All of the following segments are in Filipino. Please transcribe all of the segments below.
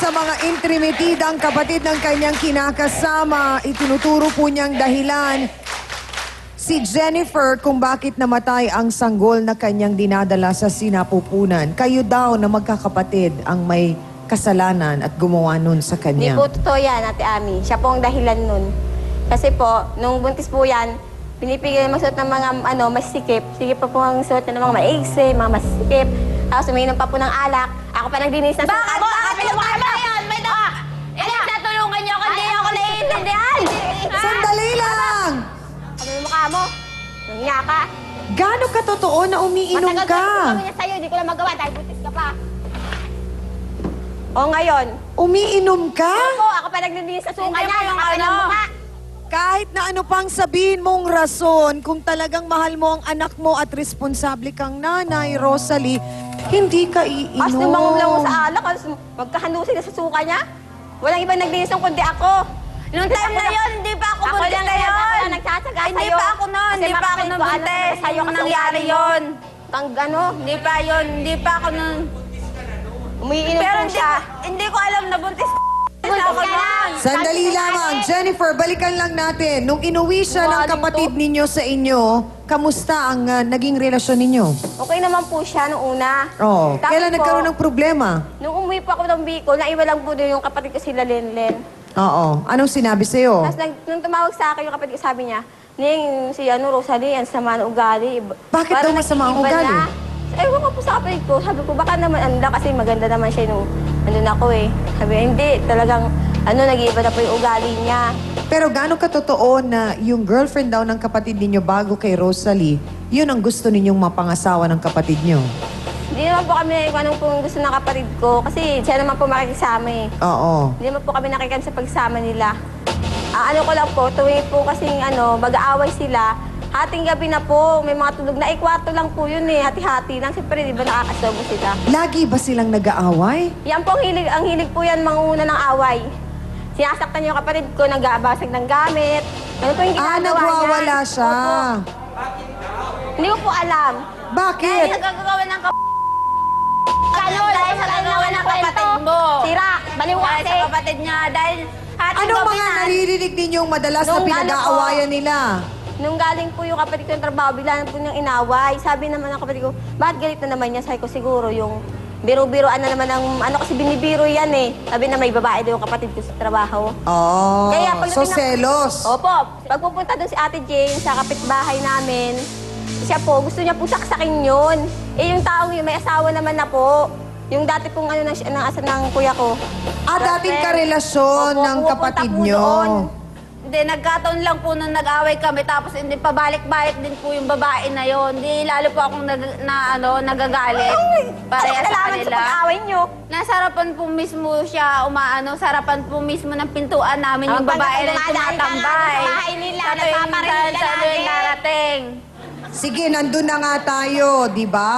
sa mga intrimitidang kapatid ng kanyang kinakasama, itinuturo po niyang dahilan si Jennifer kung bakit namatay ang sanggol na kanyang dinadala sa sinapupunan. Kayo daw na magkakapatid ang may kasalanan at gumawa nun sa Hindi kanya. po totoo yan, Ate Ami. Siya po ang dahilan nun. Kasi po, nung buntis po yan, pinipigil magsuot ng mga masikip. Sige pa po ang suot ng mga maigsi, mga masikip. Tapos umiinom pa po ng alak. Ako pa nagdinis ng Bakit? Bakit mo ka ba yun? May natulungan niyo ako, hindi ako naiintindihan. Sandali lang! Ano yung mukha mo? Nangiya ka. Gaano ka totoo na umiinom Matagal ka? ko niya sa'yo, hindi ko lang magawa dahil buntis ka pa. O ngayon, Umiinom ka? ako pa nagdinis sa suka Hindi niya, mo yung yung ng mukha. Kahit na ano pang sabihin mong rason, kung talagang mahal mo ang anak mo at responsable kang nanay, Rosalie, hindi ka iinom. As lumangong lang mo sa alak, magkahanusin na sa suka niya. Walang ibang naglinis kundi ako. Noong time na yun, hindi pa ako buntis na yun. Nagsasaga Hindi sa'yo. pa ako nun, Kasi hindi pa ako makapit nun ko, alam buntis. ko sa'yo Nung kasi nangyari ugali mo. yun. Kang ano, Hindi pa yun, hindi pa ako nun. umiinom Pero po siya. hindi ko alam na buntis Buntis ako ka nun. lang. Sandali Sabi lamang. ni ate, Jennifer, balikan lang natin. Nung inuwi siya ng Sinungaling kapatid to. ninyo sa inyo, kamusta ang naging relasyon ninyo? Okay naman po siya nung una. Oh, Tapos kailan po, nagkaroon ng problema? Nung umuwi po ako ng Bicol, naiwan lang po doon yung kapatid ko sila Lenlen. Oo. Anong sinabi sa'yo? Tapos nung tumawag sa akin yung kapatid ko, sabi niya, Ning, si Rosalie, ang sama ng ugali. Bakit daw Parang masama ang nag-iiba ugali? na. Ewan ko po sa kapatid ko. Sabi ko, baka naman, kasi maganda naman siya nung andun ako eh. Sabi, hindi, talagang, nag-iiba na po yung ugali niya. Pero gaano katotoo na yung girlfriend daw ng kapatid ninyo bago kay Rosalie, yun ang gusto ninyong mapangasawa ng kapatid nyo? Hindi naman po kami kung anong pong gusto ng kapatid ko. Kasi siya naman po makikisama eh. Oo. Hindi naman po kami nakikan sa pagsama nila. Ano ko lang po, tuwing po kasing mag-aaway sila, hating gabi na po, may mga tulog na, kwarto lang po yun eh, hati-hati lang. Siyempre, di ba nakakasobo sila? Lagi ba silang nag-aaway? Yan po, ang hilig po yan, manguna ng away. Sinasaktan niya yung kapatid ko, nag-aabasag ng gamit. Ano po yung ginagawa niya? Nagwawala siya. Opo. Hindi ko po alam. Bakit? Nagagawa ng Dahil sa nagagawa ng kapatid mo. Sira, baliw Dahil kasi. sa kapatid niya, dahil hating Anong gabi mga na. naririnig ninyong madalas na Nung pinag-aawayan nila? Nung galing po yung kapatid ko ng trabaho, bigla na po niyang inaway. Sabi naman ng kapatid ko, bakit galit na naman niya? Sabi ko, siguro yung biro-biroan na naman ng, kasi binibiro yan eh. Sabi na may babae daw yung kapatid ko sa trabaho. Oh, Kaya pag so natin- selos. Opo, pag pupunta dun si Ate Jane sa kapitbahay namin, siya po, gusto niya po saksakin yun. Eh yung taong yun, may asawa naman na po. Yung dati pong ng kuya ko. Dating karelasyon Opo, ng pumupunta kapatid po nyo. doon. Hindi, nagkataon lang po nung nag-away kami, tapos hindi pabalik-balik din po yung babae na yon. Hindi lalo po akong nagagalit. Parehas sa Nalaman sa kanila. pag-away niyo. Nasa harapan po mismo siya sa harapan po mismo ng pintuan namin yung Pag babae na dumadaan ka tumatambay. sa bahay nila, Sa tuwing nagpaparinig ka lagi. narating. Sige, nandun na nga tayo, di ba?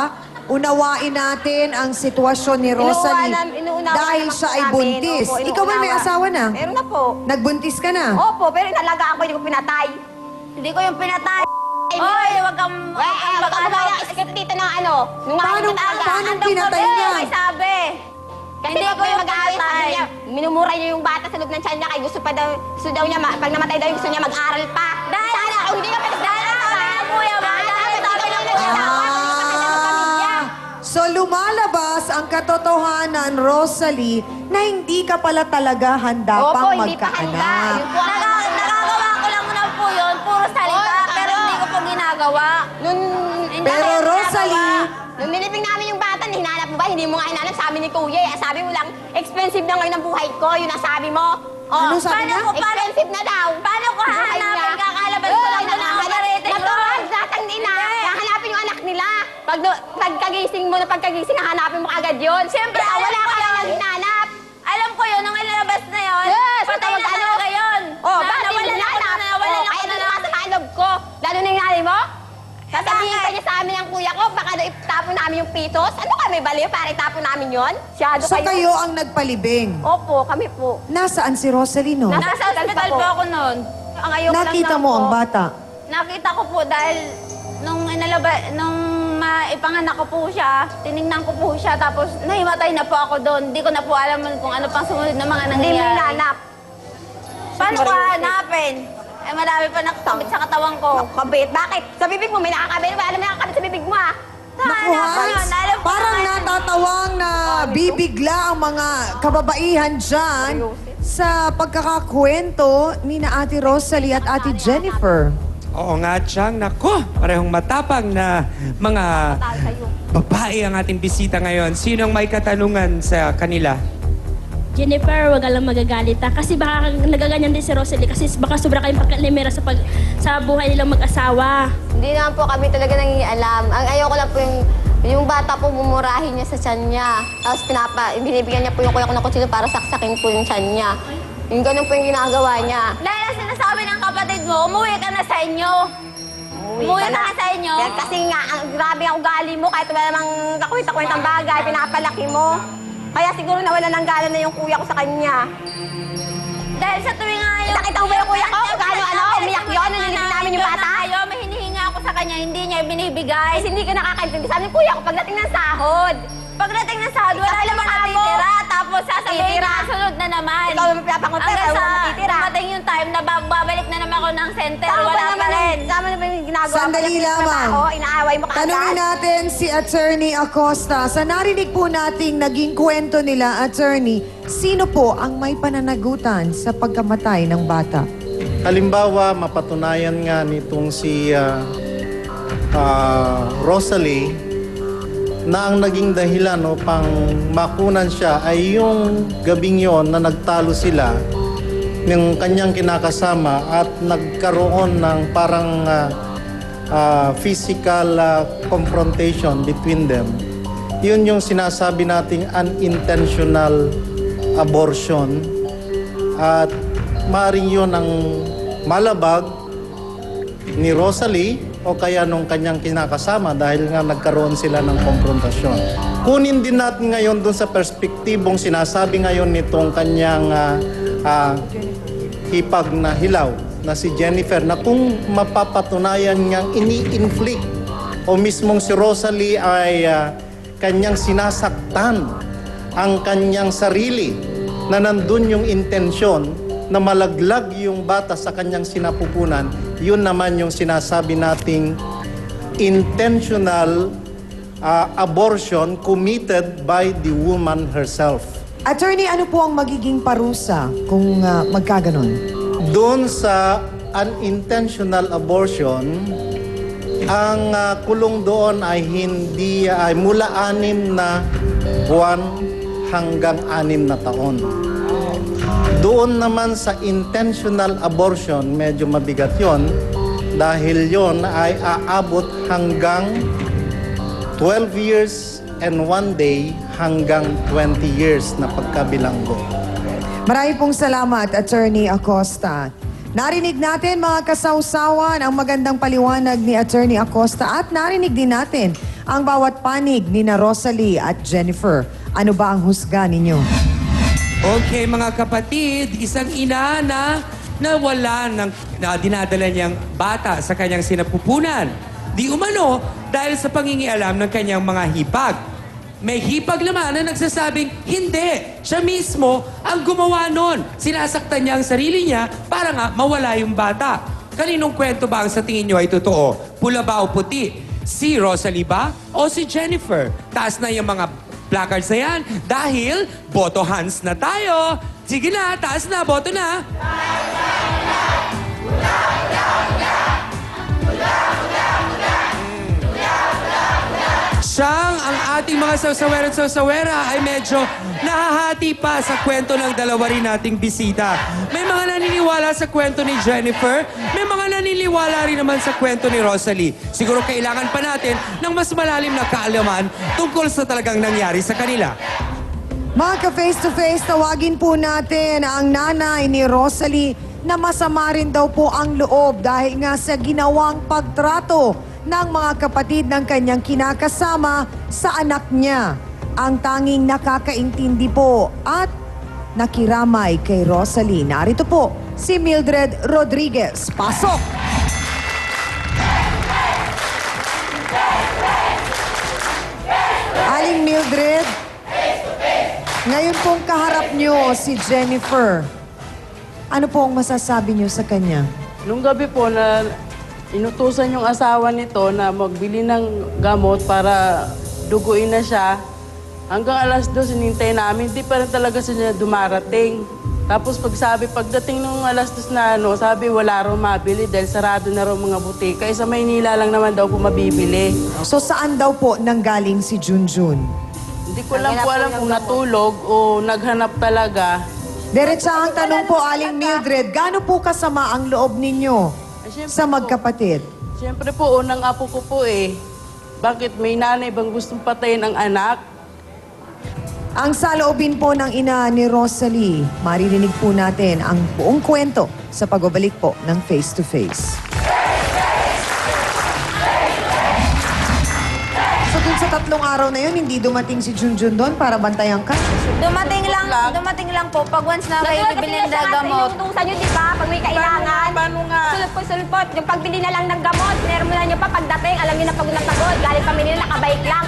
Unawain natin ang sitwasyon ni Rosalie Inuunawa dahil naman siya po ay namin. buntis. Opo, Ikaw ba may inuunawa. asawa na? Meron na po. Nagbuntis ka na? Opo, pero inalagaan ko, hindi ko pinatay. Hindi ko yung pinatay. Hoy, wag kang... Wag ka gumawa ng script dito ng Nung Paano- makikita talaga. paano Andong pinatay gabi, niya? may sabi. Kasi Hindi hindi ko ko yung mag-aaway sa pinatay. niya. Minumuray niya yung bata sa loob ng tiyan niya. Kaya gusto daw niya, pag namatay daw, gusto niya mag-aral pa. Sana, kung hindi ka pinatay. kuya mo, dahil sabi ng kuya mo. So lumalabas ang katotohanan, Rosalie, na hindi ka pala talaga handa Opo, pang hindi pa handa. magkaanak. Yun po ang- Nagagawa ko lang na po yun, puro salita, pero hindi ko po ginagawa. Hindi Pero ko ginagawa. Rosalie, Nung niliping namin yung bata, hinanap mo ba? Hindi mo nga hinanap, sabi ni Kuya. Sabi mo lang, expensive na ngayon ang buhay ko. Yun ang sabi mo. Ano sabi niya? Expensive na daw. Paano ko Buhay hahanapin? niya. Kakalabas ko lang doon ang karete ko. Natural, datang ina. Hahanapin yung anak nila. Pagkagising mo na pagkagising, hahanapin mo agad yun. Siyempre, Baka wala alam ko ka lang yun. hinanap. Alam ko yun, nung ilalabas na yun. Yes, patay na ano? talaga yun. Oh, bakit nawalan hindi ako na, hinanap? nawalan ako Kaya na. nung masama ang loob ko. Lalo na yung nanay mo. Sasabihin pa niya sa amin ang kuya ko, baka daw itapon namin yung pitos. Ano kami, baliw para itapon namin yon? Siyado so kayo ang nagpalibing. Opo, kami po. Nasaan si Rosalie, no? Nasa hospital po ako noon. Ang ayoko lang Nakita lang mo po. ang bata. Nakita ko po dahil nung maipanganak ko po siya, tinignan ko po siya, tapos nahimatay na po ako doon. Hindi ko na po alam kung ano pang sumunod na mga Hindi mo nangyayari. hinanap. Paano ko hanapin? Eh, marami pa nakakabit sa katawan ko. Nakakabit. Bakit? Sa bibig mo may nakakabit. Alam mo nakakabit sa bibig mo ah. Naku, Hans, parang natatawang na bibigla ang mga kababaihan dyan sa pagkakakwento ni na Ate Rosalie at Ate Jennifer. Oo nga, Chang. Nako, parehong matapang na mga babae ang ating bisita ngayon. Sino ang may katanungan sa kanila? Jennifer, wag ka lang magagalit ha. Kasi baka nagaganyan din si Rosalie kasi baka sobra kayong pagkalimera sa buhay nilang mag-asawa. Hindi naman po kami talaga nangialam. Ang ayoko lang po yung bata po bumurahin niya sa tiyan niya. Tapos binibigyan niya po yung kuya ko ng kutsilyo para saksakin po yung tiyan niya. Yung ganun po yung ginagawa niya. Dahil ang sinasabi ng kapatid mo, umuwi ka na sa inyo. Umuwi ka na sa inyo. Kaya kasi nga, ang grabe ang ugali mo. Kahit wala namang kakwenta-kwentang bagay, pinapalaki mo. Kaya siguro nawala ng gala na yung kuya ko sa kanya. Dahil sa tuwing ayaw... Nakita mo ba yung kuya ko? Gaano umiyak yun? Nililipin namin yung bata? Ayaw, may hinihinga ako sa kanya, hindi niya ibinibigay. Kasi hindi ka nakakaintindi. Sabi ng kuya ko, pagdating ng sahod. Pagdating ng sahod, wala Ikaw naman naman amo. natitira. Tapos sasabihin Titira. na sunod na naman. Ikaw ang pinapangunta, Hanggang wala sa mo natitira. dumating yung time na babalik na naman ako ng center, Tama wala pa rin. Tama na ba yung ginagawa? Sandali Pagdating ng lamang. trabaho, inaaway mo Tanungin kaagad. natin si Attorney Acosta. Sa narinig po nating naging kwento nila, Attorney, sino po ang may pananagutan sa pagkamatay ng bata? Halimbawa, mapatunayan nga nitong si Rosalie na ang naging dahilan upang makunan siya ay yung gabing yon na nagtalo sila ng kanyang kinakasama at nagkaroon ng parang physical confrontation between them. Yun yung sinasabi nating unintentional abortion at maaaring yun ang malabag ni Rosalie o kaya nung kanyang kinakasama dahil nga nagkaroon sila ng konfrontasyon. Kunin din natin ngayon dun sa perspektibong sinasabi ngayon nitong kanyang hipag na hilaw na si Jennifer na kung mapapatunayan niyang ini-inflict o mismong si Rosalie ay kanyang sinasaktan ang kanyang sarili na nandun yung intensyon na malaglag yung bata sa kanyang sinapupunan, yun naman yung sinasabi nating intentional abortion committed by the woman herself. Attorney, ano po ang magiging parusa kung magkaganon? Doon sa unintentional abortion, ang kulong doon ay hindi ay mula 6 na buwan hanggang 6 na taon. Doon naman sa intentional abortion, medyo mabigat yon dahil yon ay aabot hanggang 12 years and 1 day hanggang 20 years na pagkabilanggo. Marami pong salamat, Attorney Acosta. Narinig natin mga kasawsawan ang magandang paliwanag ni Attorney Acosta at narinig din natin ang bawat panig ni na Rosalie at Jennifer. Ano ba ang husga ninyo? Okay, mga kapatid, isang ina na nawala ng dinadala niyang bata sa kanyang sinapupunan. Di umano dahil sa pangingialam ng kanyang mga hipag. May hipag naman na nagsasabing, hindi, siya mismo ang gumawa nun. Sinasaktan niya ang sarili niya para nga mawala yung bata. Kaninong kwento ba ang sa tingin niyo ay totoo? Pula ba o puti? Si Rosalie ba o si Jennifer? Taas na yung mga placards na yan dahil boto hands na tayo. Sige na, taas na, boto na. Siyang ang ating mga sawsawera at sawsawera ay medyo nahahati pa sa kwento ng dalawa rin nating bisita. May mga naniniwala sa kwento ni Jennifer, may mga naniniwala rin naman sa kwento ni Rosalie. Siguro kailangan pa natin ng mas malalim na kaalaman tungkol sa talagang nangyari sa kanila. Mga ka-face-to-face, tawagin po natin ang nanay ni Rosalie na masama rin daw po ang loob dahil nga sa ginawang pagtrato ng mga kapatid ng kanyang kinakasama sa anak niya. Ang tanging nakakaintindi po at nakiramay kay Rosalie. Narito po si Mildred Rodriguez. Pasok! Ngayon pong kaharap nyo si Jennifer. Ano po ang masasabi nyo sa kanya? Nung gabi po na inutusan yung asawa nito na magbili ng gamot para duguin na siya, hanggang alas 2 hinintay namin, di pa rin talaga siya dumarating. Tapos pagdating nung alas 2 na sabi wala raw mabili dahil sarado na raw mga butika. Sa Maynila lang naman daw po mabibili. So saan daw po nanggaling si Junjun? Hindi ko lang po alam kung natulog o naghanap talaga. Diretsahang tanong po, Aling Mildred, gaano po kasama ang loob ninyo Siyempre sa po. magkapatid? Siyempre po, unang apo ko po bakit may nanay bang gustong patayin ang anak? Ang saloobin po ng ina ni Rosalie, maririnig po natin ang buong kwento sa pagbabalik po ng Face to Face. So dun sa 3 araw na yun, hindi dumating si Junjun doon para bantayan ka? Dumating lang po. Pag once na kayo bibili ng gamot. Inuutusan nyo, di ba? Pag may kailangan. Paano nga? Sulpot. Yung pagbili na lang ng gamot, meron mo na nyo pa pagdating. Alam nyo na pagod na pagod. Galing pa Manila, nakabike lang.